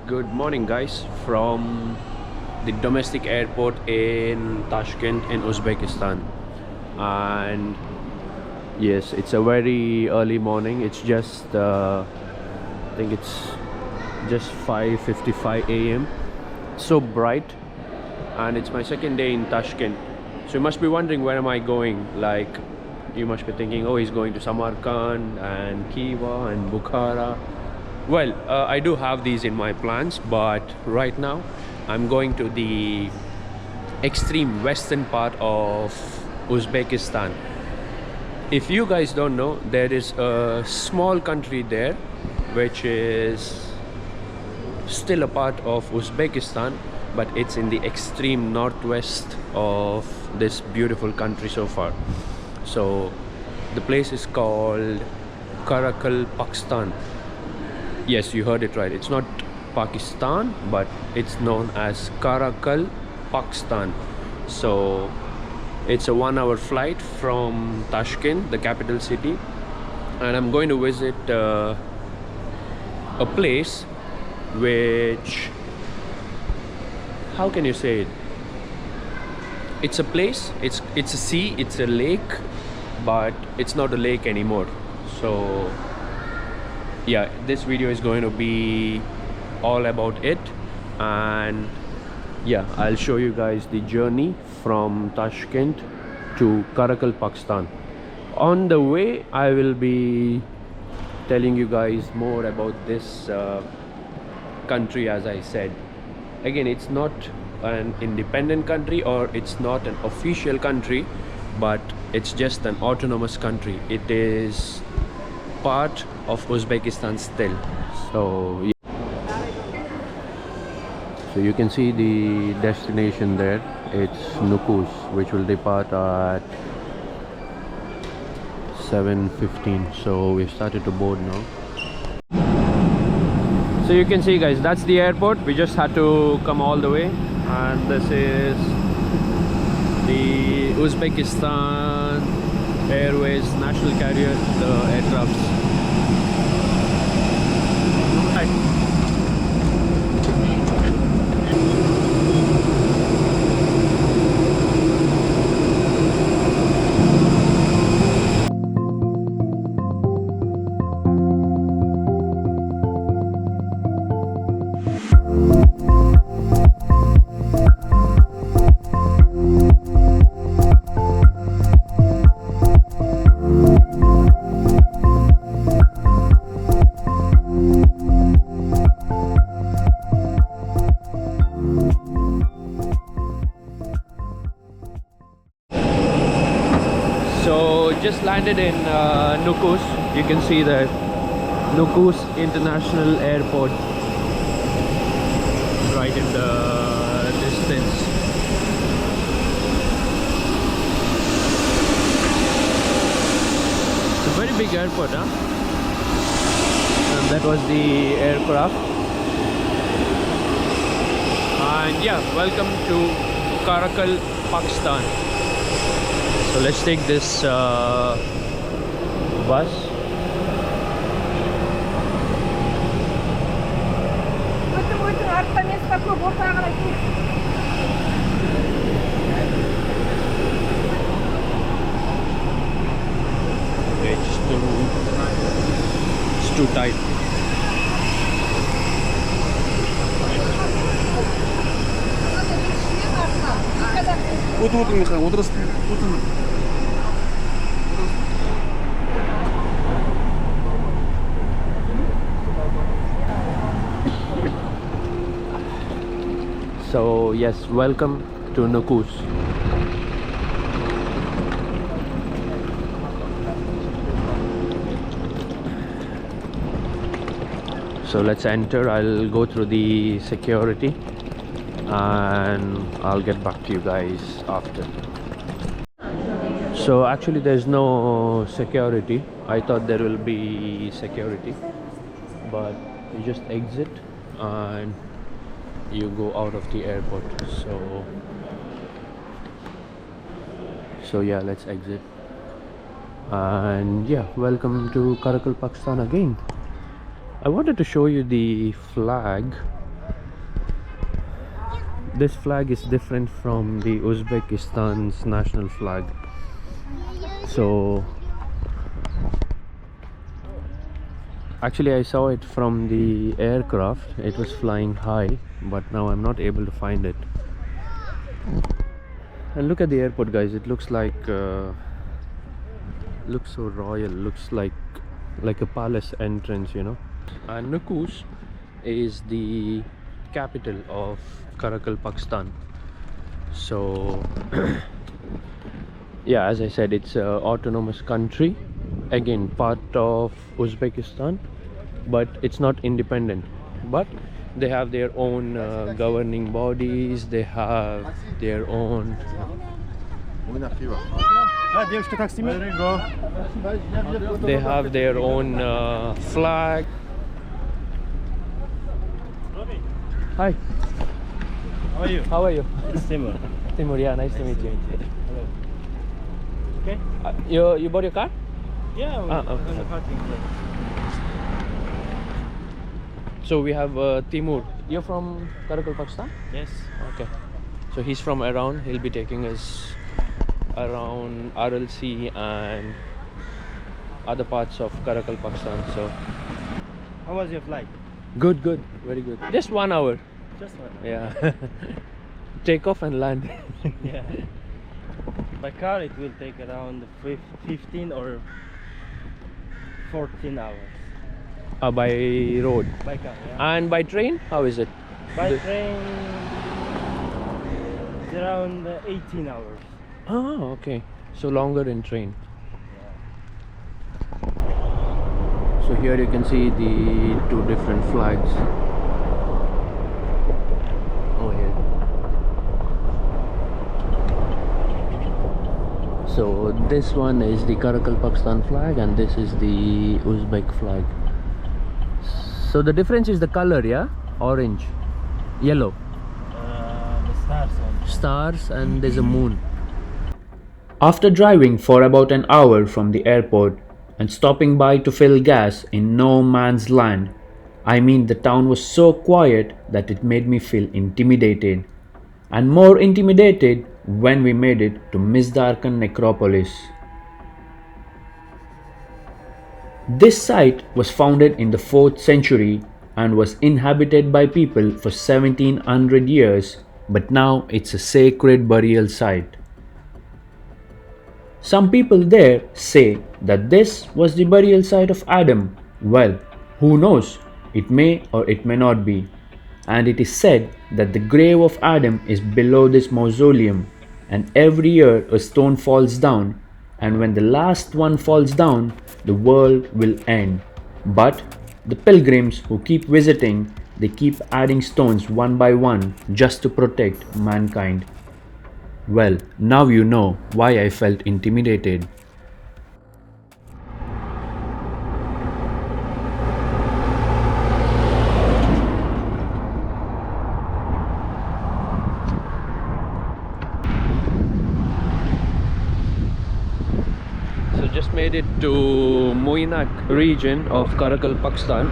Good morning, guys, from the domestic airport in Tashkent in Uzbekistan. And yes, it's a very early morning. It's just I think it's just 5:55 a.m. So bright, and it's my second day in Tashkent. So you must be wondering, where am I going? Like, you must be thinking, oh, he's going to Samarkand and Khiva and Bukhara. Well, I do have these in my plans, but right now I'm going to the extreme western part of Uzbekistan. If you guys don't know, there is a small country there which is still a part of Uzbekistan, but it's in the extreme northwest of this beautiful country so far. So the place is called Karakalpakstan. Yes, you heard it right. It's not Pakistan, but it's known as Karakalpakstan. So it's a 1-hour flight from Tashkent, the capital city, and I'm going to visit a place which, how can you say it? It's a place, it's a sea, it's a lake, but it's not a lake anymore. So yeah, this video is going to be all about it, and yeah, I'll show you guys the journey from Tashkent to Karakalpakstan. On the way, I will be telling you guys more about this country. As I said, again, it's not an independent country, or it's not an official country, but it's just an autonomous country. It is part of Uzbekistan still. So yeah. So you can see the destination there. It's Nukus, which will depart at 7:15. So we've started to board now. So you can see, guys, that's the airport. We just had to come all the way, and this is the Uzbekistan Airways national carrier, the aircrafts. Just landed in Nukus. You can see the Nukus International Airport right in the distance. It's a very big airport, huh? And that was the aircraft. And yeah, welcome to Karakalpakstan. So let's take this bus. It's too tight. So yes, welcome to Nukus. So let's enter. I'll go through the security and I'll get back to you guys after. So actually there's no security. I thought there will be security, but you just exit and you go out of the airport. So yeah, let's exit. And yeah, welcome to Karakalpakstan again. I wanted to show you the flag This flag is different from the Uzbekistan's national flag. So actually I saw it from the aircraft. It was flying high, but now I'm not able to find it. And look at the airport, guys. It looks like looks so royal. Looks like a palace entrance, you know. And Nukus is the capital of Karakalpakstan. So yeah, as I said, it's an autonomous country, again part of Uzbekistan, but it's not independent. But they have their own governing bodies. They have their own flag. Hi. How are you? How are you? It's Timur. Timur, yeah, nice to meet you. Hello. Okay? You bought your car? Yeah, we're okay. on the parking place. So we have Timur. You're from Karakalpakstan? Yes. Okay. So he's from around. He'll be taking us around Aral Sea and other parts of Karakalpakstan. So How was your flight? good, very good. Just 1 hour. Just one. Yeah. Take off and land. Yeah. By car it will take around 15 or 14 hours. By road. By car, yeah. And by train, how is it? By train it's around 18 hours. Oh, okay. So longer in train. So here you can see the two different flags. Oh, here. So this one is the Karakalpakstan flag and this is the Uzbek flag. So the difference is the color, yeah? Orange, yellow, The stars on. stars, and there's a moon. After driving for about an hour from the airport and stopping by to fill gas in no man's land, I mean the town was so quiet that it made me feel intimidated. And more intimidated when we made it to Misdarkhan necropolis. This site was founded in the 4th century and was inhabited by people for 1700 years, but now it's a sacred burial site. Some people there say that this was the burial site of Adam. Well, who knows? It may or it may not be. And it is said that the grave of Adam is below this mausoleum, and every year a stone falls down, and when the last one falls down, the world will end. But the pilgrims who keep visiting, they keep adding stones one by one just to protect mankind. Well, now you know why I felt intimidated. So just made it to Moinak region of Karakalpakstan.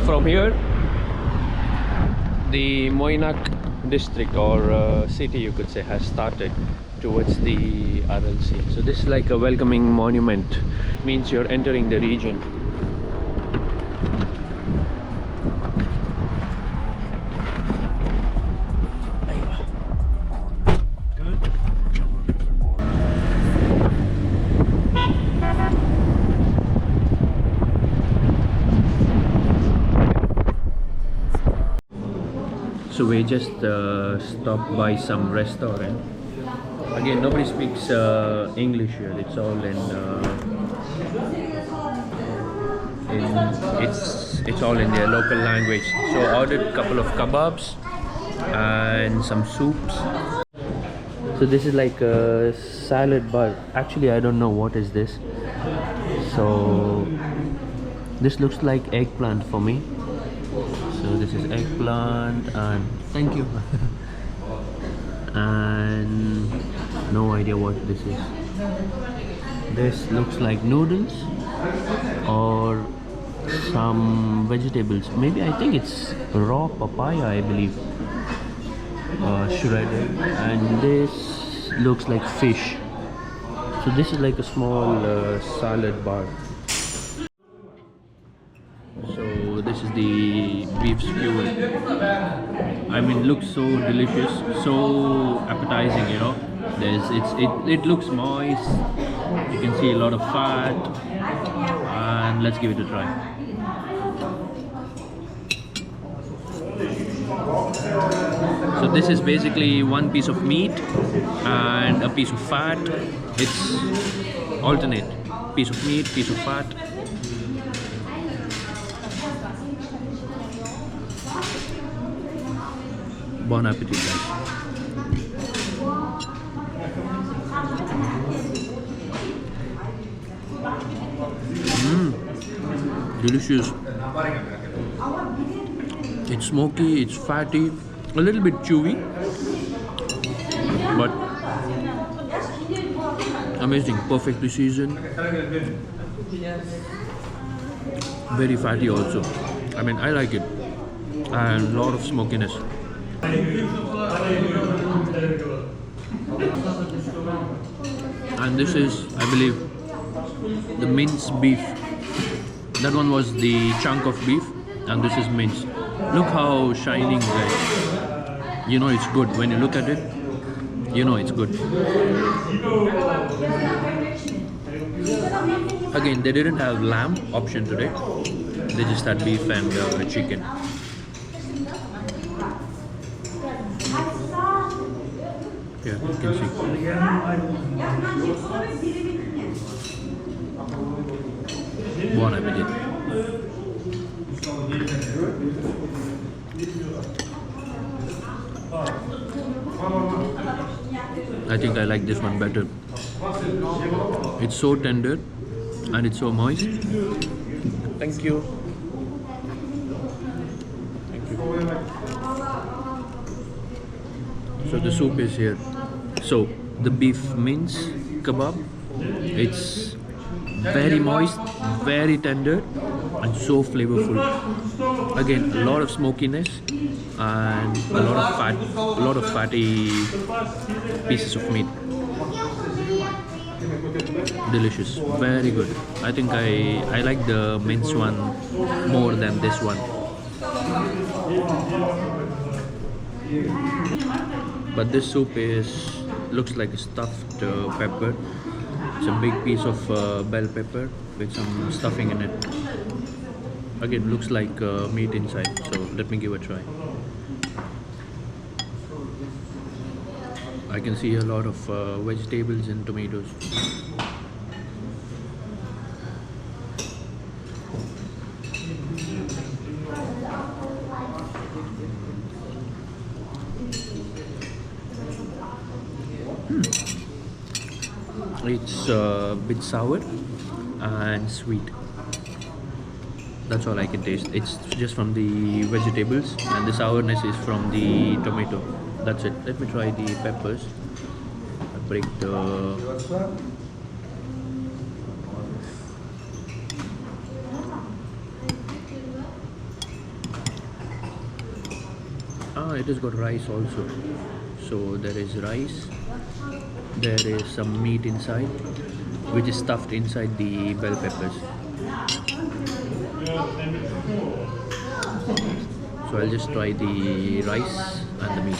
From here, the Moinak district or city, you could say, has started towards the Aral Sea. So this is like a welcoming monument. It means you're entering the region. So we just stopped by some restaurant. Again, nobody speaks English here. It's all it's all in their local language. So I ordered a couple of kebabs and some soups. So this is like a salad bar. Actually, I don't know what is this. So this looks like eggplant for me. So this is eggplant and thank you. And no idea what this is. This looks like noodles or some vegetables. Maybe I think it's raw papaya, I believe. shredded, and this looks like fish. So this is like a small salad bar. So this is the beef skewer. I mean, looks so delicious, so appetizing. You know, it looks moist. You can see a lot of fat, and let's give it a try. So this is basically one piece of meat and a piece of fat. It's alternate, piece of meat, piece of fat. Bon appetit, guys. Delicious. It's smoky, it's fatty, a little bit chewy, but amazing, perfectly seasoned. Very fatty also. I mean, I like it, and a lot of smokiness. And this is, I believe, the minced beef. That one was the chunk of beef, and this is minced. Look how shining, guys. You know it's good. When you look at it, you know it's good. Again, they didn't have lamb option today. They just had beef and chicken. Yeah, you can see. Bon appetit. I think I like this one better. It's so tender and it's so moist. Thank you. Thank you. So the soup is here. So the beef mince kebab, it's very moist, very tender, and so flavorful. Again, a lot of smokiness and a lot of fat, a lot of fatty pieces of meat. Delicious, very good. I think I like the mince one more than this one. But this soup looks like a stuffed pepper. It's a big piece of bell pepper with some stuffing in it. Again, looks like meat inside. So let me give a try. I can see a lot of vegetables and tomatoes. It's a bit sour and sweet. That's all I can taste. It's just from the vegetables, and the sourness is from the tomato. That's it. Let me try the peppers. I break the... it has got rice also. So there is rice. There is some meat inside, which is stuffed inside the bell peppers. So I'll just try the rice and the meat.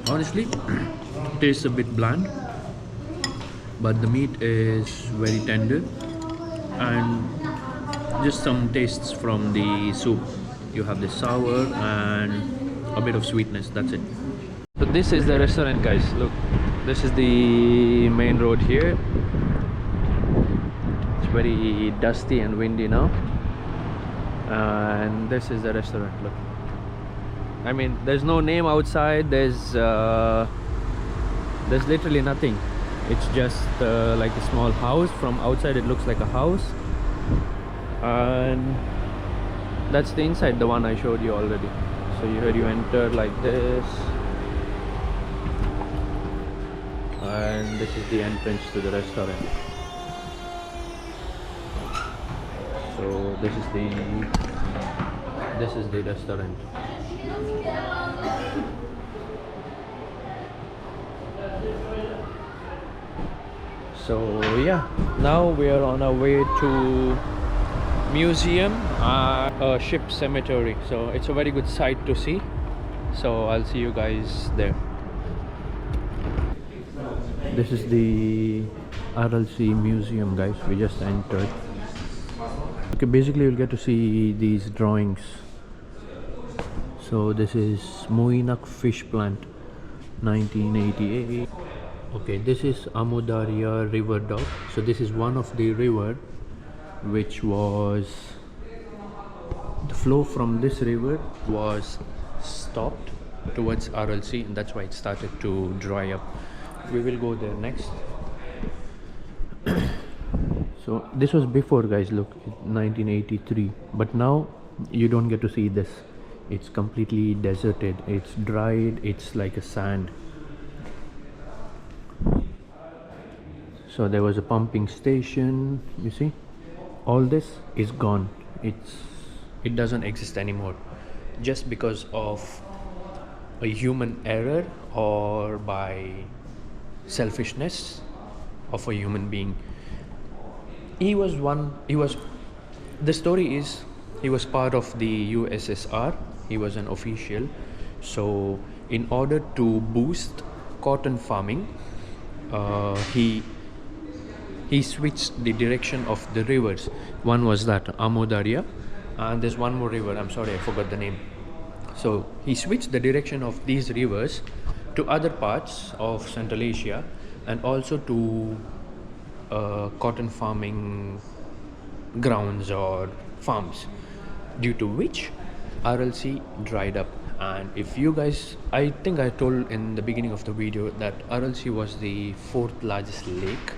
Honestly, tastes a bit bland, but the meat is very tender, and just some tastes from the soup. You have the sour and a bit of sweetness. That's it. So this is the restaurant, guys. Look, this is the main road here. It's very dusty and windy now, and this is the restaurant. Look, I mean, there's no name outside. There's literally nothing. It's just like a small house. From outside it looks like a house, and that's the inside, the one I showed you already. So you enter like this, this is the entrance to the restaurant. So this is the restaurant. So yeah, now we are on our way to museum and a ship cemetery. So it's a very good sight to see. So I'll see you guys there. This is the Aral Sea museum, guys. We just entered. Okay, basically you'll get to see these drawings. So this is Moinak fish plant, 1988. Okay, this is Amudarya river dock. So this is one of the river which was, the flow from this river was stopped towards Aral Sea, and that's why it started to dry up. We will go there next. So this was before, guys, look, 1983, but now you don't get to see this. It's completely deserted, it's dried, it's like a sand. So there was a pumping station, you see, all this is gone. It doesn't exist anymore, just because of a human error or by selfishness of a human being. The story is, he was part of the USSR, he was an official. So in order to boost cotton farming, he switched the direction of the rivers. One was that Amudarya, and there's one more river, I'm sorry, I forgot the name. So he switched the direction of these rivers to other parts of Central Asia, and also to cotton farming grounds or farms, due to which Aral Sea dried up. And if you guys, I think I told in the beginning of the video that Aral Sea was the 4th largest lake,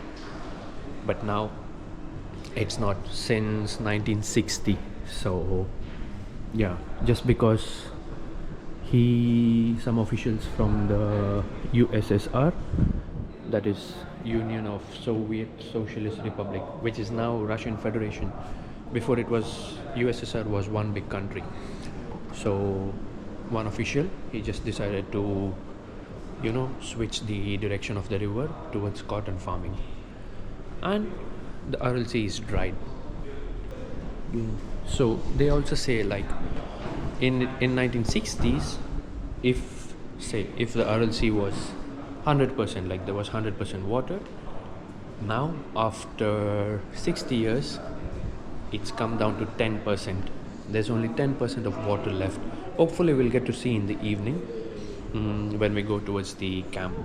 but now it's not, since 1960. So yeah, just because some officials from the USSR, that is Union of Soviet Socialist Republic, which is now Russian Federation. Before it was, USSR was one big country. So one official, he just decided to, switch the direction of the river towards cotton farming, and the Aral Sea is dried. So they also say, like, in 1960s, if the Aral Sea was 100%, like there was 100% water, now after 60 years it's come down to 10%. There's only 10% of water left. Hopefully we'll get to see in the evening, when we go towards the camp.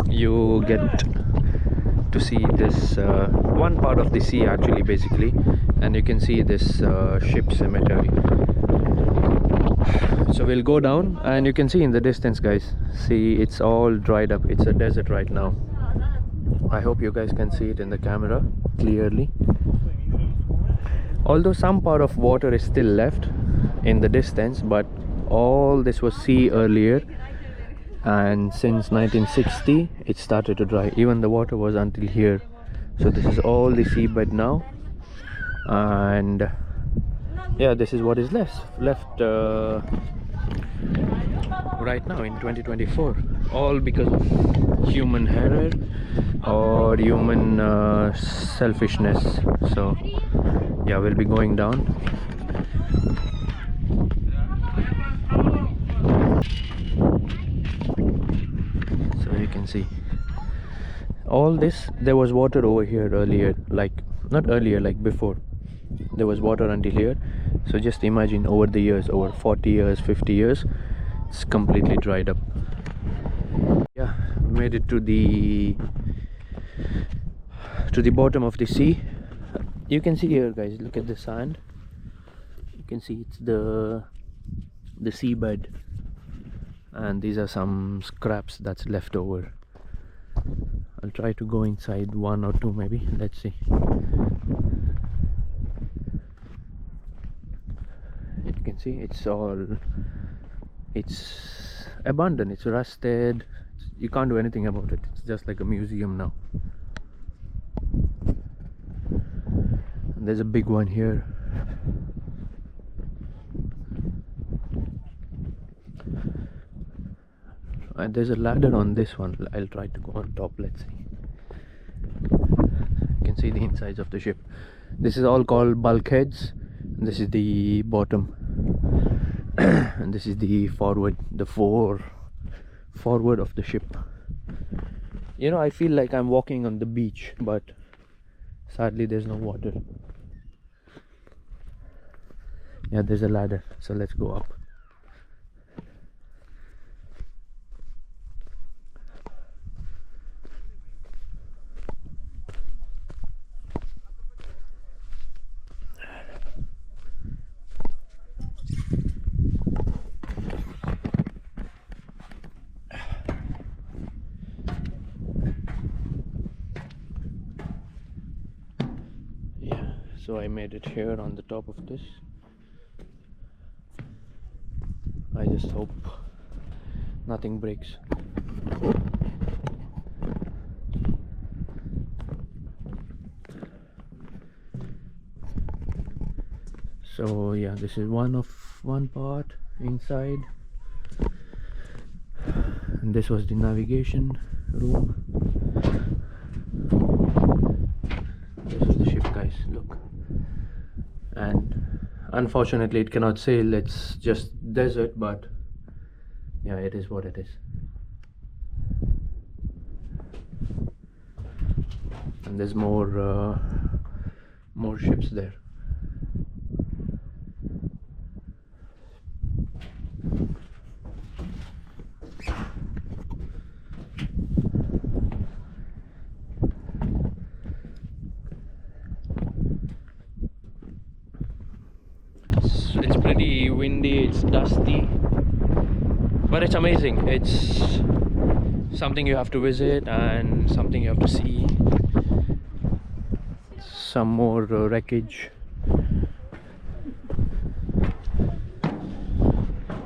You get to see this one part of the sea, actually, basically, and you can see this ship cemetery. So we'll go down, and you can see in the distance, guys, see, it's all dried up. It's a desert right now. I hope you guys can see it in the camera clearly, although some part of water is still left in the distance, but all this was sea earlier, and since 1960 it started to dry. Even the water was until here. So this is all the seabed now, and yeah, this is what is left right now in 2024, all because of human error or human selfishness. So yeah, we'll be going down. So you can see all this, there was water over here earlier, like not earlier, like before there was water until here. So just imagine, over the years, over 40 years, 50 years, it's completely dried up. Yeah, made it to the bottom of the sea. You can see here, guys, look at the sand. You can see it's the seabed, and these are some scraps that's left over. I'll try to go inside one or two, maybe. Let's see. You can see it's abandoned, it's rusted, you can't do anything about it. It's just like a museum now. And there's a big one here. And there's a ladder on this one. I'll try to go on top. Let's see. You can see the insides of the ship. This is all called bulkheads. This is the bottom. And this is the forward, forward of the ship. You know, I feel like I'm walking on the beach, but sadly there's no water. Yeah, there's a ladder, so let's go up. So I made it here on the top of this. I just hope nothing breaks. So yeah, this is one part inside, and this was the navigation room. This is the ship, guys. Look. And unfortunately it cannot sail, it's just desert, but yeah, it is what it is. And there's more ships there. It's pretty windy, it's dusty, but it's amazing. It's something you have to visit and something you have to see. Some more wreckage. Yeah,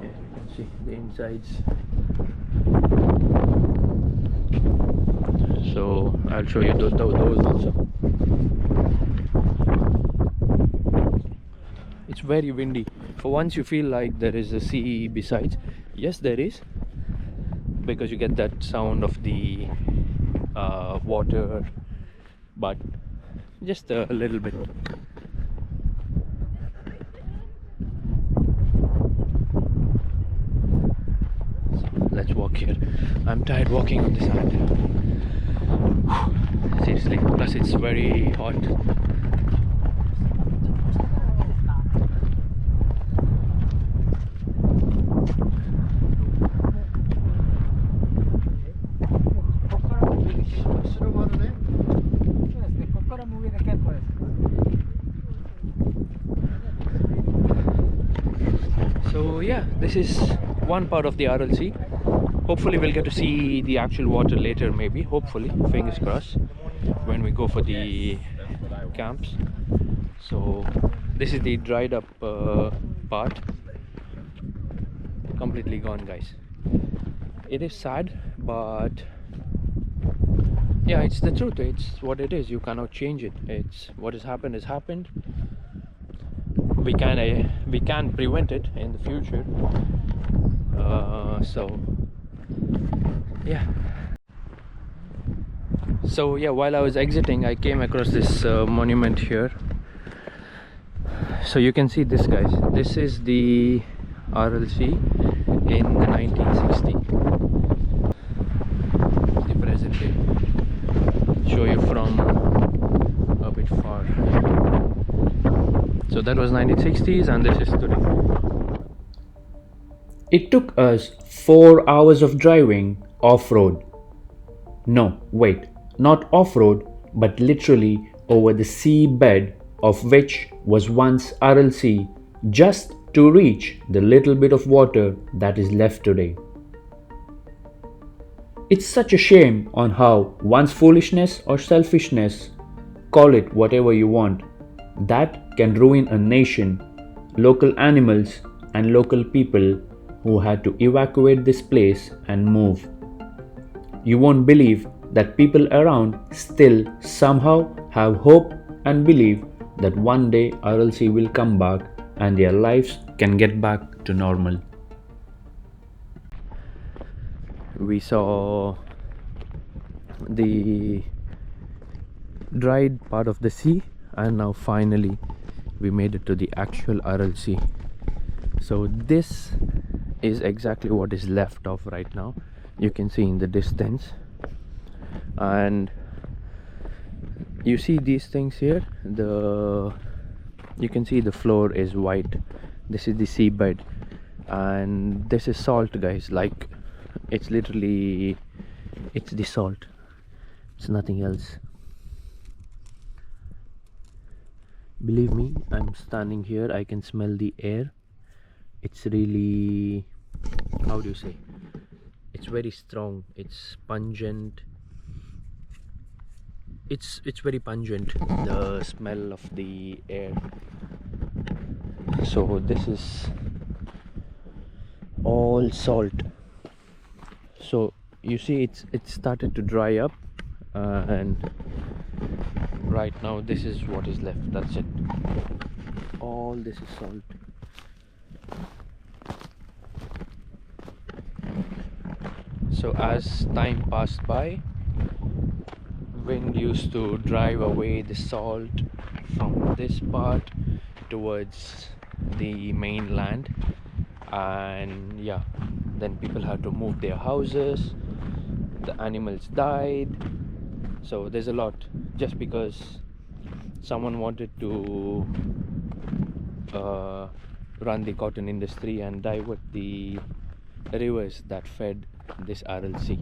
you can see the insides. So I'll show you those also. It's very windy. For once you feel like there is a sea besides. Yes, there is, because you get that sound of the water, but just a little bit. So let's walk here. I'm tired walking on the sand. Seriously, plus it's very hot. So yeah, this is one part of the Aral Sea. Hopefully we'll get to see the actual water later, maybe, hopefully, fingers crossed, when we go for the camps. So this is the dried up part. Completely gone, guys. It is sad, but yeah, it's the truth. It's what it is. You cannot change it. It's what has happened has happened. We can prevent it in the future. So yeah, while I was exiting, I came across this monument here. So you can see this, guys. This is the Aral Sea in the 1960. The present day. Show you from a bit far. So that was 1960s, and this is today. It took us 4 hours of driving off-road. No, wait, not off-road, but literally over the sea bed of which was once Aral Sea, just to reach the little bit of water that is left today. It's such a shame on how one's foolishness or selfishness, call it whatever you want, that can ruin a nation, local animals and local people who had to evacuate this place and move. You won't believe that people around still somehow have hope and believe that one day Aral Sea will come back and their lives can get back to normal. We saw the dried part of the sea, and now finally we made it to the actual Aral Sea. So this is exactly what is left of right now. You can see in the distance, and you see these things here. You can see the floor is white. This is the seabed, and this is salt, guys. Like, it's literally, it's the salt, it's nothing else. Believe me, I'm standing here, I can smell the air. It's really, how do you say, it's very strong, it's pungent. It's very pungent, the smell of the air. So this is all salt. So you see, it started to dry up, and right now this is what is left. That's it. All this is salt. So as time passed by, wind used to drive away the salt from this part towards the mainland, and yeah, then people had to move their houses, the animals died. So there's a lot, just because someone wanted to run the cotton industry and divert the rivers that fed this Aral Sea.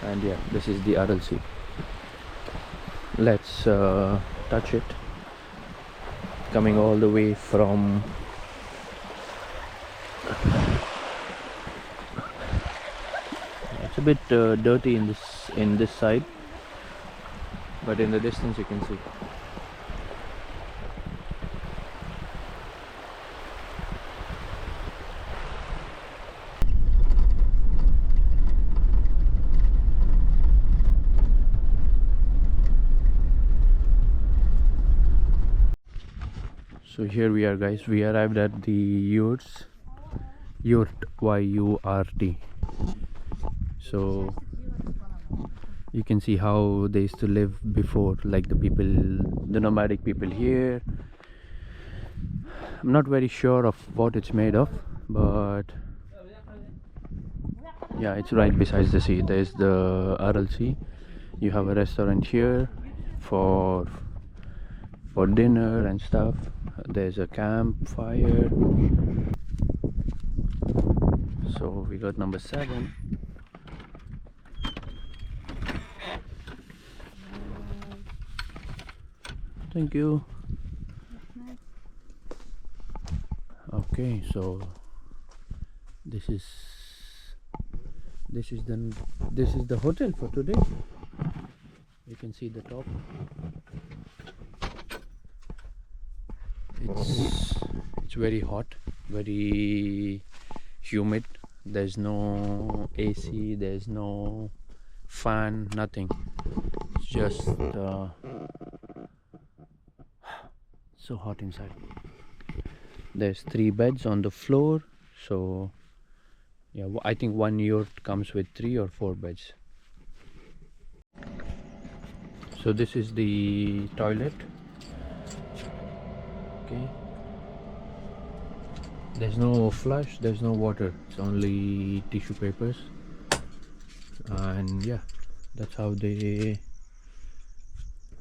And yeah, this is the Aral Sea. Let's touch it. Coming all the way from it's a bit dirty in this side, but in the distance you can see. So here we are, guys. We arrived at the yurts. Yurt, Y-U-R-T. So you can see how they used to live before, like the nomadic people here. I'm not very sure of what it's made of, but yeah, it's right beside the sea. There's the Aral Sea. You have a restaurant here for dinner and stuff. There's a campfire. So we got number 7. Thank you. Okay, so this is the hotel for today. You can see the top. It's very hot, very humid. There's no AC, there's no fan, nothing. It's just so hot inside. There's 3 beds on the floor, so yeah, I think one yurt comes with 3 or 4 beds. So this is the toilet. Okay, there's no flush, there's no water, it's only tissue papers, and yeah, that's how they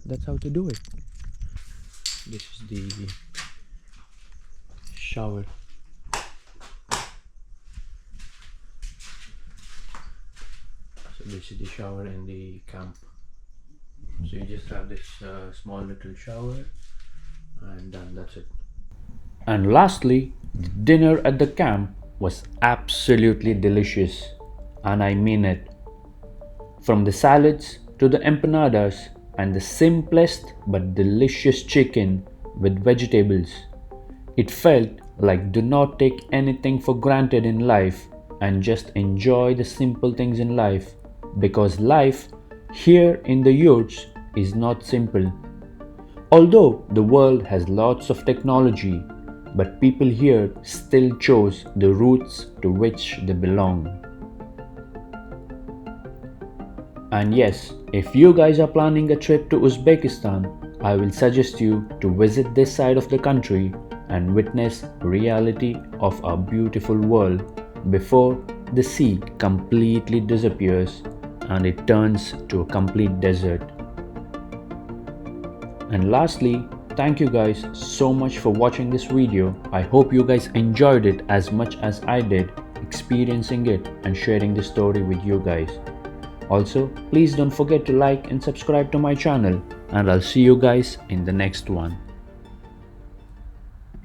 do it. This is the shower. So this is the shower in the camp. So you just have this small little shower, and then that's it. And lastly, the dinner at the camp was absolutely delicious, and I mean it. From the salads to the empanadas and the simplest but delicious chicken with vegetables. It felt like do not take anything for granted in life and just enjoy the simple things in life, because life here in the yurts is not simple. Although the world has lots of technology, but people here still chose the roots to which they belong. And yes, if you guys are planning a trip to Uzbekistan, I will suggest you to visit this side of the country and witness reality of our beautiful world before the sea completely disappears and it turns to a complete desert. And lastly, thank you guys so much for watching this video. I hope you guys enjoyed it as much as I did experiencing it and sharing this story with you guys. Also, please don't forget to like and subscribe to my channel, and I'll see you guys in the next one.